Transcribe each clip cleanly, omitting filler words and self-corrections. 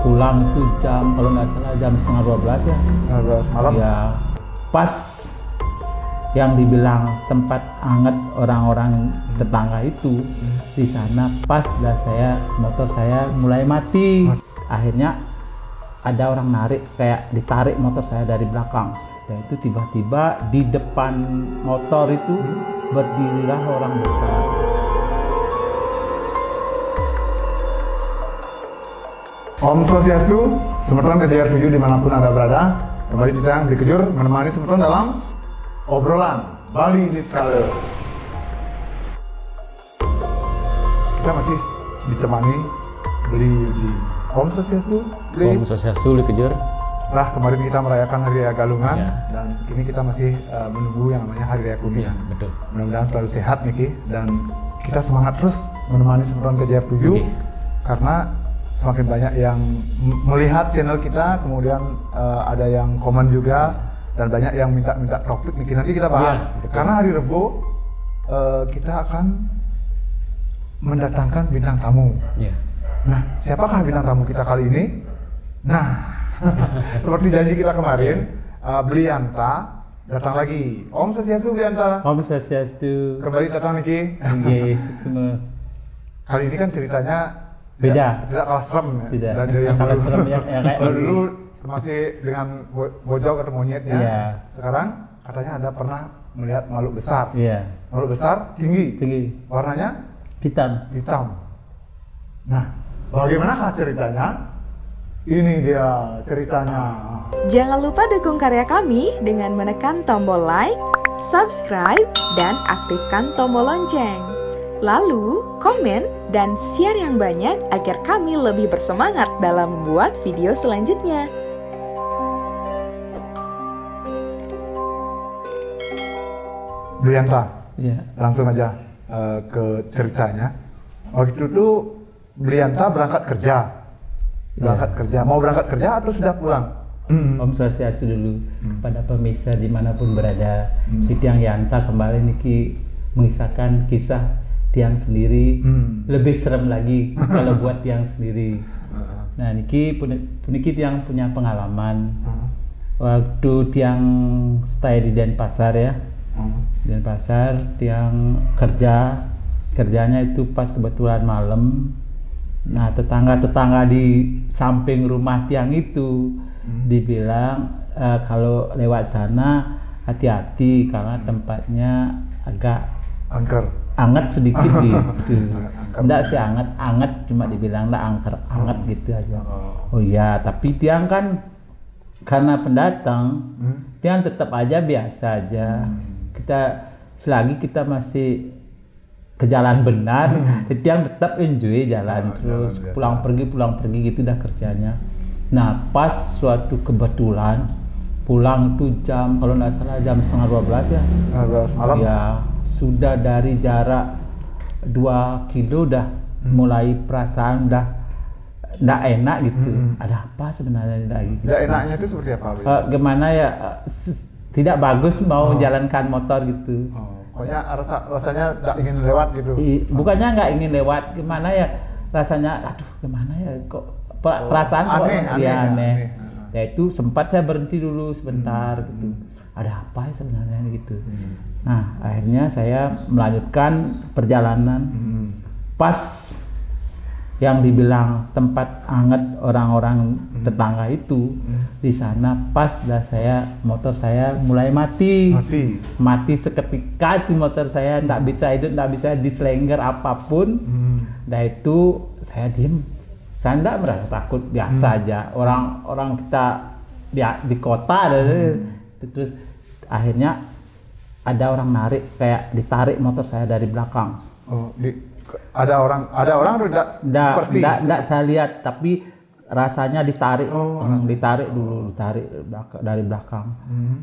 pulang itu jam, kalau nggak salah jam setengah 12 ya. 12 malam. Ya, pas yang dibilang tempat hangat orang-orang tetangga itu, di sana pas dah motor saya mulai mati. Akhirnya ada orang narik, kayak ditarik motor saya dari belakang. Dan itu tiba-tiba di depan motor itu berdirilah orang besar. Om Swastiastu, Semeton Kejar 7 dimanapun Anda berada. Kembali di Bli Kejur menemani Semeton dalam obrolan Bali Niskala. Kita masih ditemani Bli Yudi. Om Swastiastu, Bli. Om Swastiastu, Bli Kejur. Lah kemarin kita merayakan Hari Raya Galungan Ya. dan kini kita masih menunggu yang namanya Hari Raya Kuningan. Ya, betul. Mudah-mudahan selalu sehat Niki, dan kita semangat terus menemani Semeton Kejar 7 karena semakin banyak yang melihat channel kita, kemudian ada yang komen juga dan banyak yang minta topik Niki. Nanti kita bahas karena hari Rebo kita akan mendatangkan bintang tamu. Ya. Nah, siapakah bintang tamu kita kali ini? Nah, seperti janji kita kemarin, Bli Yanta datang lagi. Om Swastiastu, Bli Yanta. Om Swastiastu. Kembali datang Niki. Oke, semua. Kali ini kan ceritanya Beda. tidak kalah serem ya. Tidak. Dari yang Kalah dulu. serem yang kayak Kalau dulu masih dengan bojau atau monyetnya. Iya. Sekarang katanya Anda pernah melihat makhluk besar. Iya. Makhluk besar tinggi. Tinggi. Warnanya Hitam. hitam. Nah, bagaimanakah ceritanya? Ini dia ceritanya. Jangan lupa dukung karya kami dengan menekan tombol like, subscribe, dan aktifkan tombol lonceng. Lalu, komen dan share yang banyak agar kami lebih bersemangat dalam membuat video selanjutnya. Bli Yanta, Iya. langsung aja ke ceritanya. Waktu itu Bli Yanta berangkat kerja. Mau berangkat kerja atau sudah pulang? Om Swastiastu dulu kepada pemirsa dimanapun berada. Si Tiang Yanta kembali Niki mengisahkan kisah Tiang sendiri. Lebih serem lagi kalau buat Tiang sendiri. Nah, Niki Tiang punya pengalaman. Waktu Tiang stay di Denpasar ya. Denpasar, Tiang kerjanya itu pas kebetulan malam. Nah, tetangga di samping rumah Tiang itu dibilang kalau lewat sana hati-hati karena tempatnya agak Angker. anget sedikit gitu. Enggak sih anget cuma dibilang anget gitu aja. Oh iya, tapi Tiang kan karena pendatang, Tiang tetap aja biasa aja. Kita selagi kita masih ke jalan benar, Tiang tetap enjoy jalan terus pulang pergi gitu dah kerjanya. Nah, pas suatu kebetulan pulang itu jam, kalau nggak salah jam setengah 12 ya. 12 malam. Ya, sudah dari jarak 2 kilo dah mulai perasaan dah nggak enak gitu. Ada apa sebenarnya lagi? Tidak enaknya itu seperti apa? Bli? Gimana ya? Tidak bagus mau jalankan motor gitu. Pokoknya rasanya tidak ingin lewat gitu. Bukannya nggak ingin lewat, gimana ya rasanya? Aduh, gimana ya kok perasaan kok aneh. Ya itu sempat saya berhenti dulu sebentar gitu. Ada apa ya sebenarnya gitu. Nah, akhirnya saya melanjutkan perjalanan. Pas yang dibilang tempat hangat orang-orang tetangga itu, di sana pas dah motor saya mulai mati seketika itu motor saya, nggak bisa hidup, nggak bisa diselengger apapun. Dan itu saya diem, saya nggak merasa takut, biasa aja orang kita di kota. Terus akhirnya ada orang narik, kayak ditarik motor saya dari belakang. Ada orang Enggak saya lihat, tapi rasanya ditarik. Ditarik dari belakang.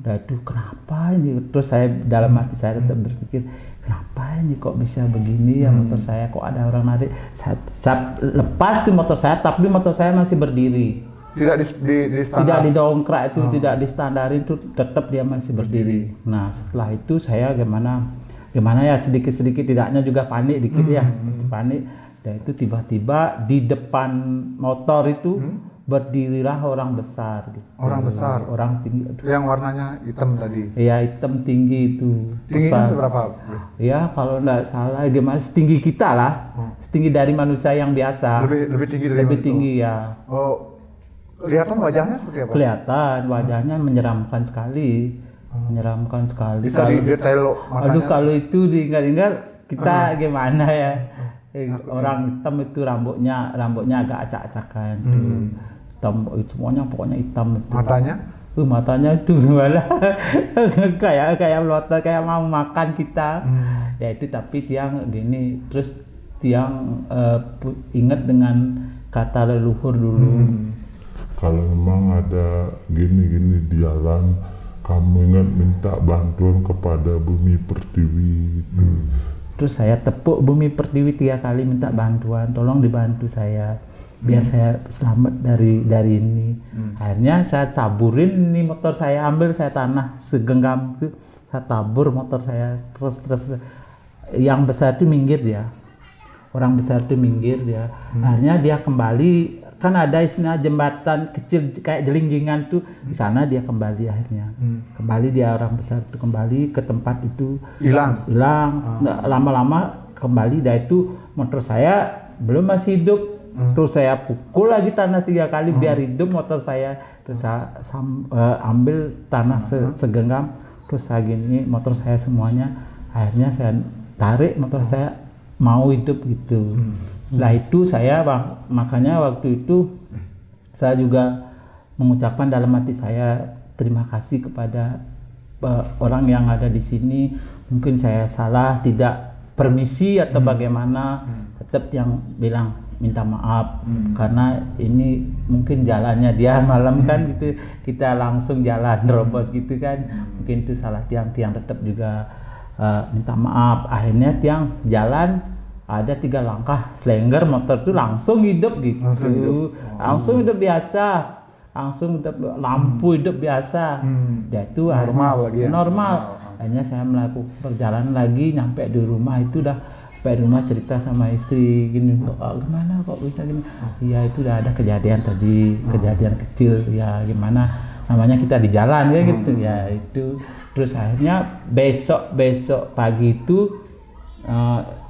Dan itu kenapa ini? Terus saya dalam hati saya tetap berpikir, kenapa ini kok bisa begini ya motor saya, kok ada orang narik. Saya lepas tuh motor saya, tapi motor saya masih berdiri. Tidak didongkrak itu, tidak distandarin, itu tetap dia masih berdiri. Nah, setelah itu saya gimana ya, sedikit-sedikit tidaknya juga panik dikit ya, panik. Dan itu tiba-tiba di depan motor itu berdirilah orang besar gitu. Orang besar. Orang tinggi. Yang warnanya hitam tadi. Ya hitam tinggi itu. Tingginya seberapa? Ya kalau enggak salah gimana setinggi kita lah. Setinggi dari manusia yang biasa. Lebih tinggi dari Lebih tinggi ya. Oh, kelihatan wajahnya seperti apa? Kelihatan wajahnya menyeramkan sekali. Menyeramkan sekali. Bisa di detail matanya. Aduh kalau itu diingat-ingat kita gimana ya. Orang hitam itu rambutnya agak acak-acakan tuh. Hitam semuanya pokoknya hitam itu. Matanya itu malah kayak melotot kayak mau makan kita. Ya itu tapi tiang gini terus tiang ingat dengan kata leluhur dulu. Kalau memang ada gini-gini di jalan, kamu ingat minta bantuan kepada Bumi Pertiwi gitu. Terus saya tepuk Bumi Pertiwi 3 kali minta bantuan, tolong dibantu saya biar saya selamat dari ini. Akhirnya saya taburin ini motor saya, ambil saya tanah segenggam itu, saya tabur motor saya terus yang besar itu minggir dia. Orang besar itu minggir dia. Akhirnya dia kembali, kan ada istilah jembatan kecil kayak jelinggingan tuh, di sana dia kembali akhirnya. Kembali dia orang besar itu kembali ke tempat itu. Hilang. Lama-lama kembali dah itu motor saya belum masih hidup. Terus saya pukul lagi tanah 3 kali biar hidup motor saya. Terus saya ambil tanah segenggam, terus saya gini motor saya semuanya. Akhirnya saya tarik motor saya mau hidup gitu. Setelah itu saya makanya waktu itu saya juga mengucapkan dalam hati saya terima kasih kepada orang yang ada di sini. Mungkin saya salah, tidak permisi atau bagaimana, tetap yang bilang minta maaf karena ini mungkin jalannya dia malam kan gitu, kita langsung jalan terobos gitu kan, mungkin itu salah tiang tetap juga minta maaf. Akhirnya tiang jalan ada 3 langkah selengger motor itu langsung hidup gitu, langsung hidup biasa, langsung hidup lampu hidup biasa. Dia itu normal lagi ya? Normal. Akhirnya saya melakukan perjalanan lagi, nyampe di rumah itu dah, sampai di rumah cerita sama istri gini, gimana kok bisa gini? Iya itu udah ada kejadian tadi, kejadian kecil ya gimana namanya kita di jalan ya gitu ya itu. Terus akhirnya besok pagi itu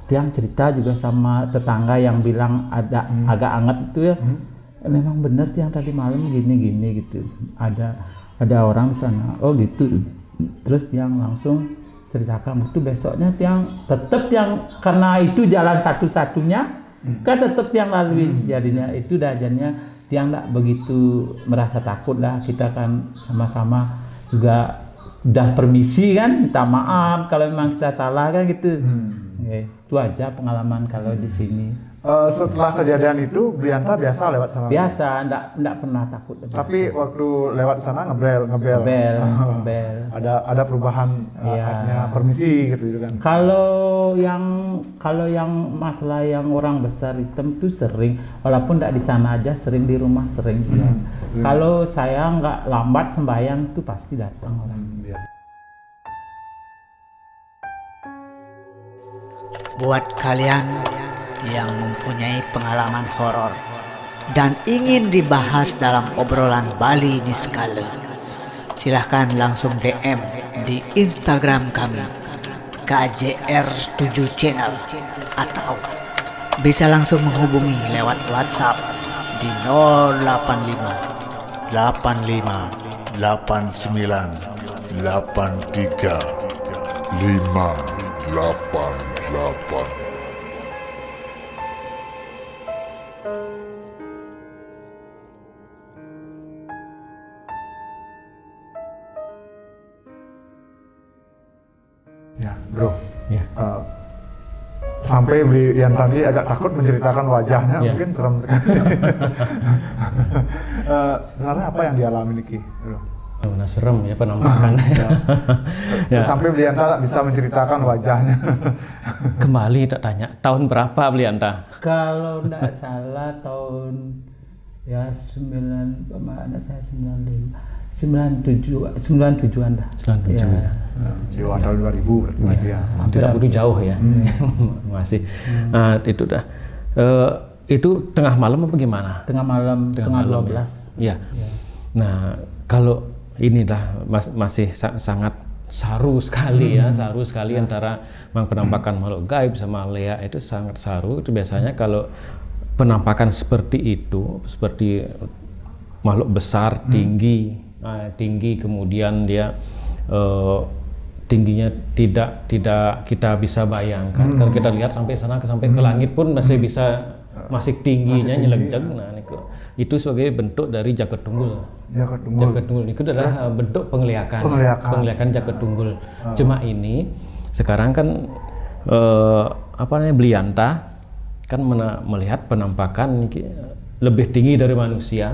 tiang cerita juga sama tetangga yang bilang ada agak anget itu ya, memang benar sih yang tadi malam gini gitu, ada orang di sana, oh gitu. Terus tiang langsung ceritakan itu besoknya tiang tetap tiang karena itu jalan satu-satunya kan tetap tiang lalui, jadinya itu jadinya tiang nggak begitu merasa takut lah, kita kan sama-sama juga udah permisi kan, minta maaf kalau memang kita salah kan gitu. Itu aja pengalaman kalau di sini. Setelah kejadian itu Brianta biasa lewat sana? Biasa, enggak pernah takut. Tapi biasa. waktu lewat sana ngebel. Ada perubahan artinya permisi gitu kan. Kalau yang masalah yang orang besar hitam itu sering, walaupun enggak di sana aja, sering di rumah sering. Kalau saya nggak lambat sembahyang itu pasti datang orang. Buat kalian yang mempunyai pengalaman horor dan ingin dibahas dalam obrolan Bali Niskala, silahkan langsung DM di Instagram kami KJR7 Channel atau bisa langsung menghubungi lewat WhatsApp di 085 85 89 83 588. Ya, bro. Ya. Sampai yang tadi agak takut menceritakan wajahnya, mungkin serem sekali. Sebenarnya apa yang dialami Niki? Nah, serem ya penampakan. Ya. Sampai Blianta bisa menceritakan wajahnya. Kembali tak tanya, tahun berapa Blianta? Kalau tidak salah tahun ya 97-an dah. 97 ya. Jiwa tahun 2000 berarti ya. Tidak begitu jauh ya. Masih. Nah, itu dah. itu tengah malam apa gimana? Tengah malam setengah malam, 12. Ya. Nah, kalau inilah masih sangat saru sekali ya, saru sekali antara penampakan makhluk gaib sama Lea itu sangat saru. Itu biasanya kalau penampakan seperti itu, seperti makhluk besar, tinggi, kemudian dia tingginya tidak kita bisa bayangkan. Kalau kita lihat sampai sana sampai ke langit pun masih tingginya nyelejeng. Nah, itu sebagai bentuk dari jagat tunggul. Jagat tunggul itu adalah bentuk penglihatan jagat tunggul. Cuma ini sekarang kan Blianta kan melihat penampakan lebih tinggi dari manusia,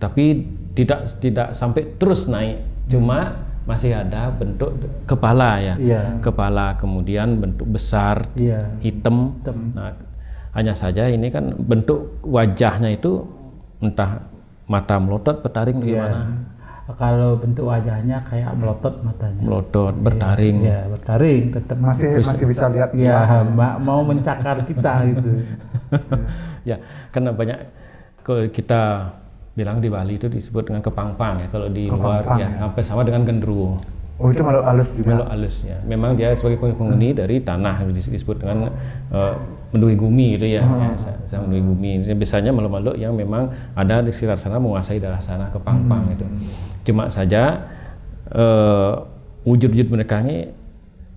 tapi tidak sampai terus naik, cuma masih ada bentuk kepala ya, kepala, kemudian bentuk besar, hitam. Nah, hanya saja ini kan bentuk wajahnya itu entah mata melotot, bertaring, gimana? Kalau bentuk wajahnya kayak melotot matanya. Melotot, bertaring. Iya, bertaring tetap masih bisa lihat. Ya, mau mencakar kita gitu. Ya, karena banyak kalau kita bilang di Bali itu disebut dengan kepangpang ya, kalau di luar ya hampir sama dengan genderuwo. Oh, itu makhluk halus juga. Makhluk halus ya. Memang dia sebagai penghuni dari tanah, disebut dengan mendui gumi gitu ya. Sang mendui gumi. Biasanya makhluk-makhluk yang memang ada di sekitar sana, menguasai daerah sana, kepangpang itu. Cuma saja wujud-wujud mereka ini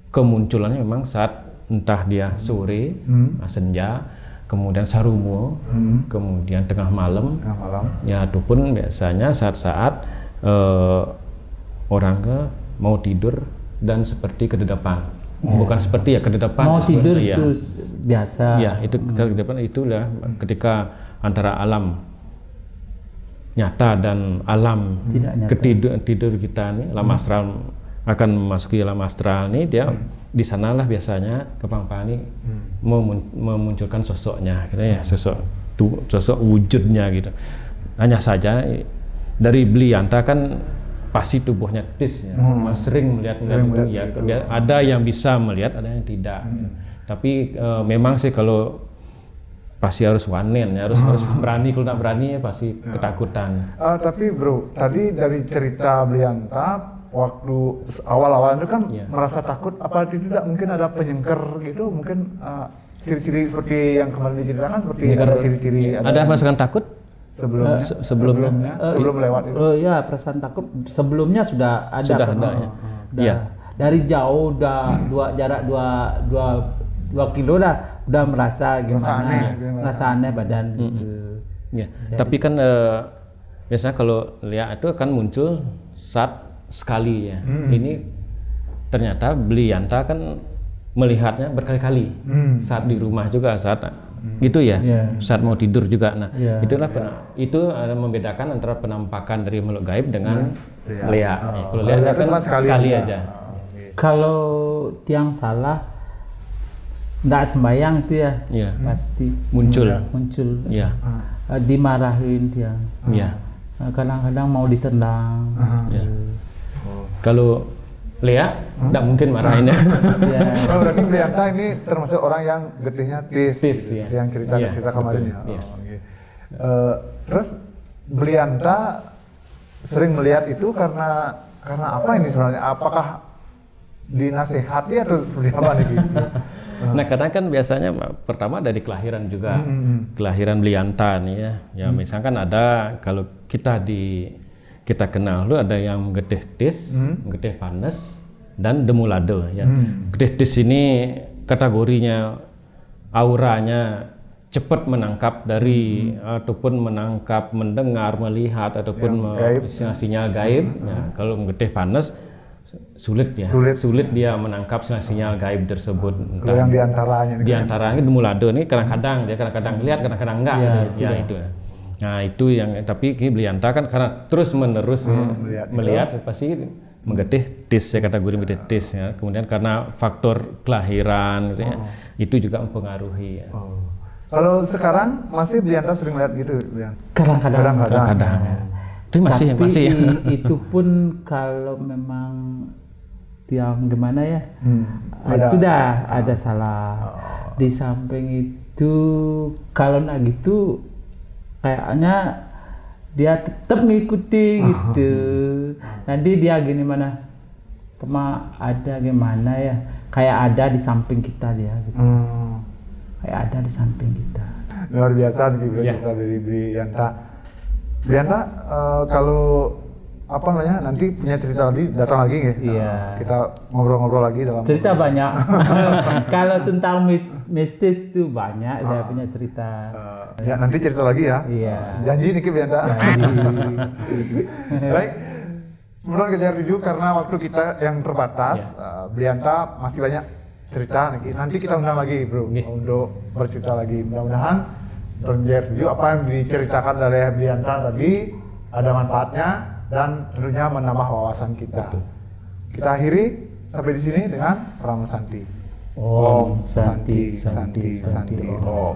kemunculannya memang saat entah dia sore, senja, kemudian sarumo, kemudian tengah malam, ya ataupun biasanya saat-saat orang mau tidur dan seperti kededapan. Bukan seperti ya kededapan. Mau tidur ya. itu biasa. Ya, itu kededapan itulah ketika antara alam nyata dan alam tidur kita nih, alam astral akan memasuki alam astral nih, dia di sanalah biasanya kepangpang ini memunculkan sosoknya gitu ya, sosok wujudnya gitu. Hanya saja dari Blianta kan pasti tubuhnya tis ya, sering melihat itu ya. Ada yang bisa melihat, ada yang tidak. Tapi memang sih kalau pasti harus wanen ya, harus berani. Kalau tidak berani ya pasti ketakutan. Tapi bro, tadi dari cerita Blianta waktu awal-awal itu kan merasa takut, apa tidak mungkin ada penyengker gitu, mungkin ciri-ciri seperti yang kemarin diceritakan, seperti ada ciri-ciri ada merasakan takut sebelumnya sebelum lewat itu. Ya, perasaan takut sebelumnya sudah ada. Ya. Dari jauh jarak 2 kilo udah merasa gimana, merasa aneh badan gitu. Ya. Tapi kan biasanya kalau lihat itu akan muncul saat sekali ya. Ini ternyata Blianta kan melihatnya berkali-kali, saat di rumah juga, saat gitu ya, saat mau tidur juga. Nah, itulah itu membedakan antara penampakan dari makhluk gaib dengan Lea. Kalau Lea kan sekali aja. Kalau tiang salah nggak sembayang itu ya, pasti muncul. Ya. Dimarahin tiang. Kadang-kadang mau ditendang. Kalau Lea tidak mungkin marahin ya. Berarti Blianta ini termasuk orang yang getihnya tis ya. Yang cerita kemarin ya. Terus Blianta sering melihat itu karena apa ini sebenarnya? Apakah dinasehati atau seperti apa nih? Nah, kadang kan biasanya pertama dari kelahiran juga, kelahiran Blianta nih ya. Ya misalkan ada, kalau kita kenal lu ada yang getih tis, getih panas, dan demulado ya. Getih tis ini kategorinya auranya cepat menangkap dari ataupun menangkap, mendengar, melihat ataupun sinyal gaib. Ya, kalau getih panas sulit dia menangkap sinyal gaib tersebut. Entah yang diantaranya demulado ini kadang-kadang dia lihat, kadang-kadang enggak. Ya itu. Nah itu yang, tapi Blianta kan karena terus menerus melihat pasti menggetih tis ya, kategori menggetih tis ya. Kemudian karena faktor kelahiran gitu ya, itu juga mempengaruhi ya. Kalau sekarang masih Blianta sering lihat gitu? Kadang-kadang. Tapi masih itu pun kalau memang tiang gimana ya, itu dah ada salah. Di samping itu itu kalau nak gitu kayaknya dia tetap mengikuti gitu. Nanti dia gini mana, ada gimana ya, kayak ada di samping kita dia gitu. Kayak ada di samping kita. Luar biasa nih cerita dari Brianta. Brianta, kalau apa namanya nanti punya cerita lagi datang lagi nggak? Iya. Kita ngobrol-ngobrol lagi dalam Cerita banyak. Kalau tentang mistis itu banyak saya punya cerita. ya nanti cerita lagi ya. Iya. Janji nih Brianta. Baik. Sebelum kejar review karena waktu kita yang terbatas, Brianta masih banyak cerita. Nanti kita undang lagi bro untuk bercerita lagi. Mudah-mudahan kejar review apa yang diceritakan dari Brianta tadi ada manfaatnya dan tentunya menambah wawasan kita. Kita akhiri sampai di sini dengan Ram Santi. Om Santi Santi Santi Om.